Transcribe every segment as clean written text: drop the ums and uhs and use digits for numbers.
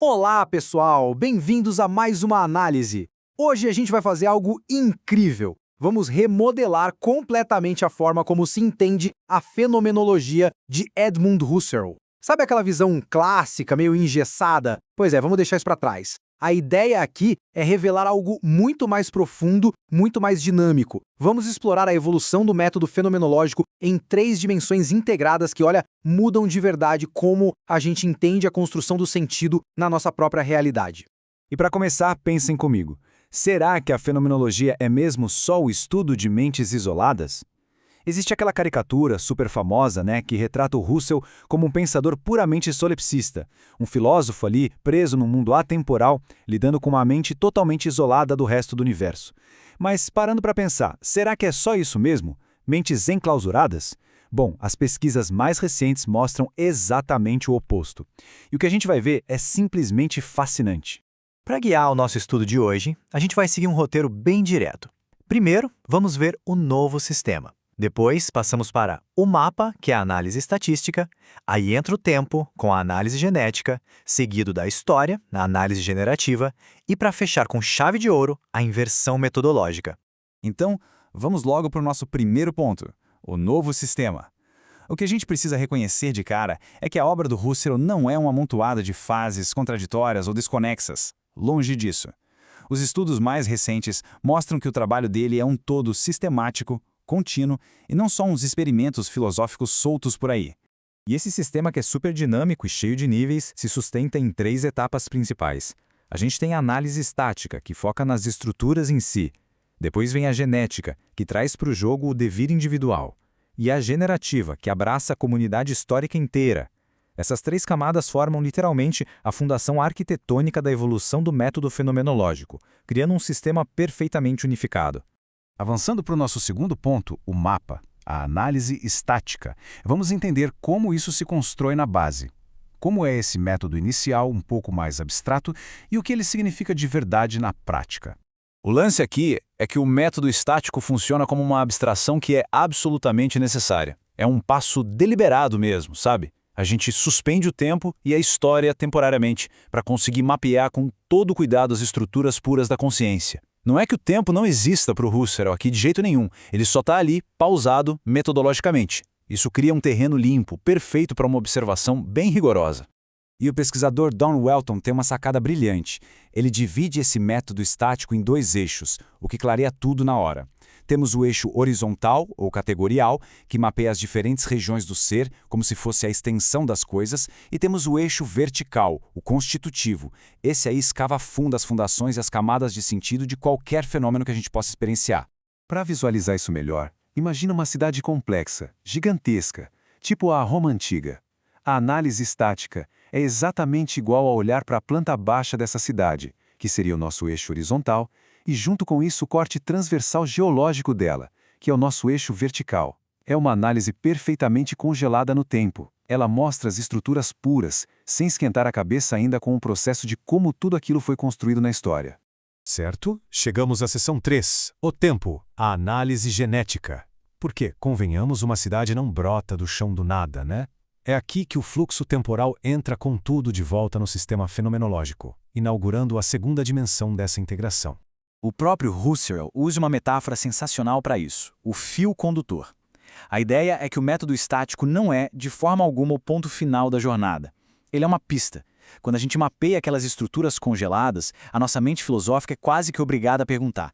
Olá, pessoal! Bem-vindos a mais uma análise. Hoje a gente vai fazer algo incrível. Vamos remodelar completamente a forma como se entende a fenomenologia de Edmund Husserl. Sabe aquela visão clássica, meio engessada? Pois é, vamos deixar isso para trás. A ideia aqui é revelar algo muito mais profundo, muito mais dinâmico. Vamos explorar a evolução do método fenomenológico em 3 dimensões integradas que, olha, mudam de verdade como a gente entende a construção do sentido na nossa própria realidade. E para começar, pensem comigo. Será que a fenomenologia é mesmo só o estudo de mentes isoladas? Existe aquela caricatura super famosa, que retrata o Husserl como um pensador puramente solipsista, um filósofo ali preso num mundo atemporal, lidando com uma mente totalmente isolada do resto do universo. Mas parando para pensar, será que é só isso mesmo? Mentes enclausuradas? Bom, as pesquisas mais recentes mostram exatamente o oposto. E o que a gente vai ver é simplesmente fascinante. Para guiar o nosso estudo de hoje, a gente vai seguir um roteiro bem direto. Primeiro, vamos ver o novo sistema. Depois, passamos para o mapa, que é a análise estatística, aí entra o tempo, com a análise genética, seguido da história, na análise generativa, e para fechar com chave de ouro, a inversão metodológica. Então, vamos logo para o nosso primeiro ponto, o novo sistema. O que a gente precisa reconhecer de cara é que a obra do Husserl não é um amontoado de fases contraditórias ou desconexas. Longe disso. Os estudos mais recentes mostram que o trabalho dele é um todo sistemático, contínuo e não só uns experimentos filosóficos soltos por aí. E esse sistema, que é super dinâmico e cheio de níveis, se sustenta em 3 etapas principais. A gente tem a análise estática, que foca nas estruturas em si. Depois vem a genética, que traz para o jogo o devir individual. E a generativa, que abraça a comunidade histórica inteira. Essas 3 camadas formam literalmente a fundação arquitetônica da evolução do método fenomenológico, criando um sistema perfeitamente unificado. Avançando para o nosso segundo ponto, o mapa, a análise estática, vamos entender como isso se constrói na base. Como é esse método inicial um pouco mais abstrato e o que ele significa de verdade na prática. O lance aqui é que o método estático funciona como uma abstração que é absolutamente necessária. É um passo deliberado mesmo, sabe? A gente suspende o tempo e a história temporariamente para conseguir mapear com todo cuidado as estruturas puras da consciência. Não é que o tempo não exista para o Husserl aqui de jeito nenhum, ele só está ali, pausado metodologicamente. Isso cria um terreno limpo, perfeito para uma observação bem rigorosa. E o pesquisador Don Welton tem uma sacada brilhante. Ele divide esse método estático em 2 eixos, o que clareia tudo na hora. Temos o eixo horizontal, ou categorial, que mapeia as diferentes regiões do ser, como se fosse a extensão das coisas, e temos o eixo vertical, o constitutivo. Esse aí escava fundo as fundações e as camadas de sentido de qualquer fenômeno que a gente possa experienciar. Para visualizar isso melhor, imagina uma cidade complexa, gigantesca, tipo a Roma Antiga. A análise estática é exatamente igual a olhar para a planta baixa dessa cidade, que seria o nosso eixo horizontal, e junto com isso o corte transversal geológico dela, que é o nosso eixo vertical. É uma análise perfeitamente congelada no tempo. Ela mostra as estruturas puras, sem esquentar a cabeça ainda com o processo de como tudo aquilo foi construído na história. Certo? Chegamos à seção 3, o tempo, a análise genética. Porque, convenhamos, uma cidade não brota do chão do nada, né? É aqui que o fluxo temporal entra com tudo de volta no sistema fenomenológico, inaugurando a segunda dimensão dessa integração. O próprio Husserl usa uma metáfora sensacional para isso, o fio condutor. A ideia é que o método estático não é, de forma alguma, o ponto final da jornada. Ele é uma pista. Quando a gente mapeia aquelas estruturas congeladas, a nossa mente filosófica é quase que obrigada a perguntar: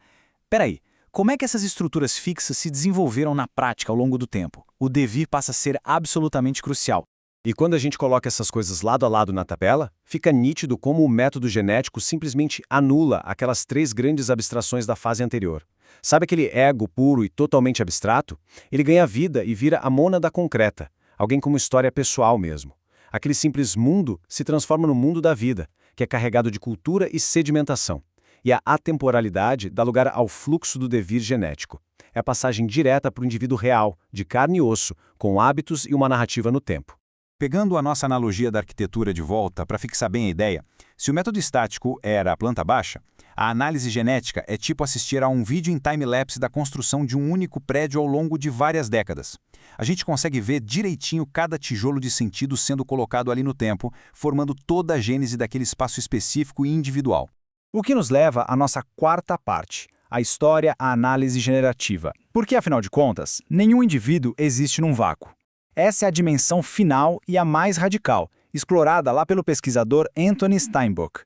peraí, como é que essas estruturas fixas se desenvolveram na prática ao longo do tempo? O devir passa a ser absolutamente crucial. E quando a gente coloca essas coisas lado a lado na tabela, fica nítido como o método genético simplesmente anula aquelas 3 grandes abstrações da fase anterior. Sabe aquele ego puro e totalmente abstrato? Ele ganha vida e vira a mônada concreta, alguém com uma história pessoal mesmo. Aquele simples mundo se transforma no mundo da vida, que é carregado de cultura e sedimentação. E a atemporalidade dá lugar ao fluxo do devir genético. É a passagem direta para o indivíduo real, de carne e osso, com hábitos e uma narrativa no tempo. Pegando a nossa analogia da arquitetura de volta para fixar bem a ideia, se o método estático era a planta baixa, a análise genética é tipo assistir a um vídeo em time-lapse da construção de um único prédio ao longo de várias décadas. A gente consegue ver direitinho cada tijolo de sentido sendo colocado ali no tempo, formando toda a gênese daquele espaço específico e individual. O que nos leva à nossa quarta parte, a história, a análise generativa. Porque, afinal de contas, nenhum indivíduo existe num vácuo. Essa é a dimensão final e a mais radical, explorada lá pelo pesquisador Anthony Steinbock.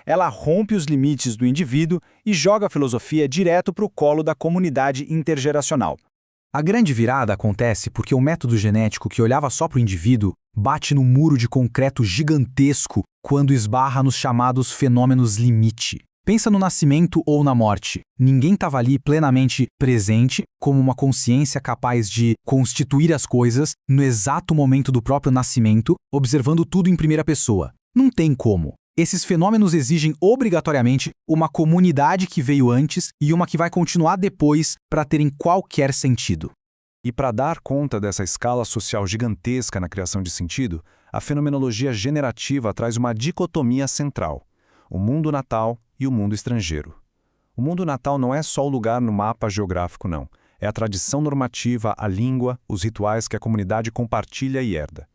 Ela rompe os limites do indivíduo e joga a filosofia direto para o colo da comunidade intergeracional. A grande virada acontece porque o método genético que olhava só para o indivíduo bate no muro de concreto gigantesco quando esbarra nos chamados fenômenos limite. Pensa no nascimento ou na morte. Ninguém estava ali plenamente presente, como uma consciência capaz de constituir as coisas no exato momento do próprio nascimento, observando tudo em primeira pessoa. Não tem como. Esses fenômenos exigem obrigatoriamente uma comunidade que veio antes e uma que vai continuar depois para terem qualquer sentido. E para dar conta dessa escala social gigantesca na criação de sentido, a fenomenologia generativa traz uma dicotomia central: o mundo natal e o mundo estrangeiro. O mundo natal não é só o lugar no mapa geográfico, não. É a tradição normativa, a língua, os rituais que a comunidade compartilha e herda.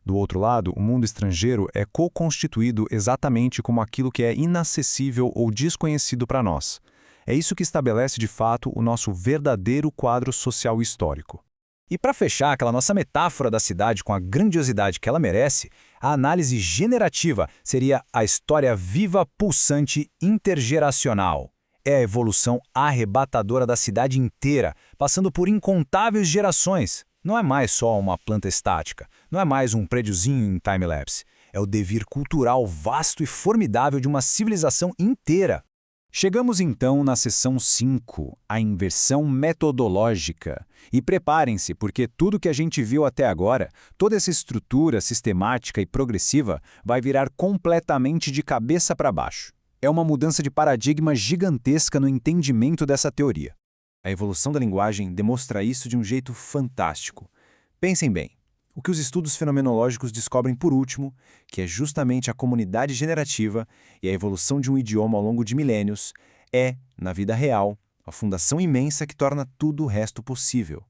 Do outro lado, o mundo estrangeiro é co-constituído exatamente como aquilo que é inacessível ou desconhecido para nós. É isso que estabelece de fato o nosso verdadeiro quadro social histórico. E para fechar aquela nossa metáfora da cidade com a grandiosidade que ela merece, a análise generativa seria a história viva, pulsante, intergeracional. É a evolução arrebatadora da cidade inteira, passando por incontáveis gerações. Não é mais só uma planta estática, não é mais um prédiozinho em time-lapse. É o devir cultural vasto e formidável de uma civilização inteira. Chegamos então na seção 5, a inversão metodológica. E preparem-se, porque tudo que a gente viu até agora, toda essa estrutura sistemática e progressiva, vai virar completamente de cabeça para baixo. É uma mudança de paradigma gigantesca no entendimento dessa teoria. A evolução da linguagem demonstra isso de um jeito fantástico. Pensem bem, o que os estudos fenomenológicos descobrem por último, que é justamente a comunidade generativa e a evolução de um idioma ao longo de milênios, é, na vida real, a fundação imensa que torna tudo o resto possível.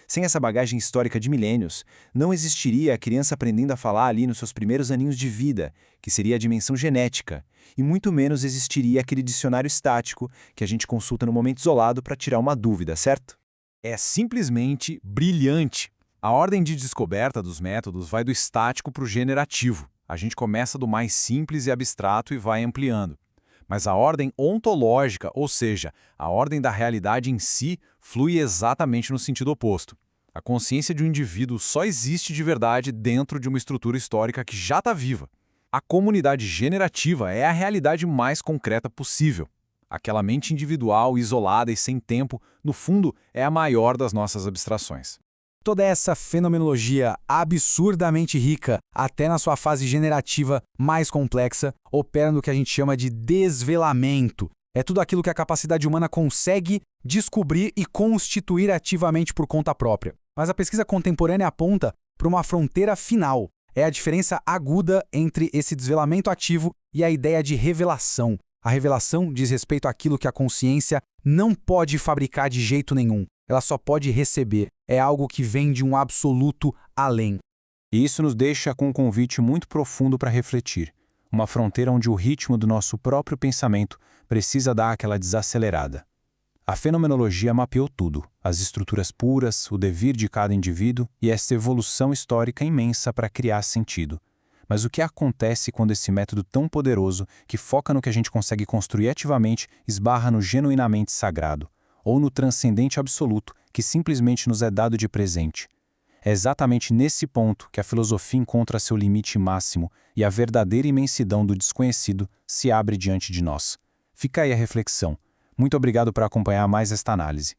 Sem essa bagagem histórica de milênios, não existiria a criança aprendendo a falar ali nos seus primeiros aninhos de vida, que seria a dimensão genética, e muito menos existiria aquele dicionário estático que a gente consulta no momento isolado para tirar uma dúvida, certo? É simplesmente brilhante. A ordem de descoberta dos métodos vai do estático para o generativo. A gente começa do mais simples e abstrato e vai ampliando. Mas a ordem ontológica, ou seja, a ordem da realidade em si, flui exatamente no sentido oposto. A consciência de um indivíduo só existe de verdade dentro de uma estrutura histórica que já está viva. A comunidade generativa é a realidade mais concreta possível. Aquela mente individual, isolada e sem tempo, no fundo, é a maior das nossas abstrações. Toda essa fenomenologia absurdamente rica, até na sua fase generativa mais complexa, opera no que a gente chama de desvelamento. É tudo aquilo que a capacidade humana consegue descobrir e constituir ativamente por conta própria. Mas a pesquisa contemporânea aponta para uma fronteira final. É a diferença aguda entre esse desvelamento ativo e a ideia de revelação. A revelação diz respeito àquilo que a consciência não pode fabricar de jeito nenhum. Ela só pode receber. É algo que vem de um absoluto além. E isso nos deixa com um convite muito profundo para refletir. Uma fronteira onde o ritmo do nosso próprio pensamento precisa dar aquela desacelerada. A fenomenologia mapeou tudo, as estruturas puras, o devir de cada indivíduo e essa evolução histórica imensa para criar sentido. Mas o que acontece quando esse método tão poderoso, que foca no que a gente consegue construir ativamente, esbarra no genuinamente sagrado, ou no transcendente absoluto, que simplesmente nos é dado de presente? É exatamente nesse ponto que a filosofia encontra seu limite máximo e a verdadeira imensidão do desconhecido se abre diante de nós. Fica aí a reflexão. Muito obrigado por acompanhar mais esta análise.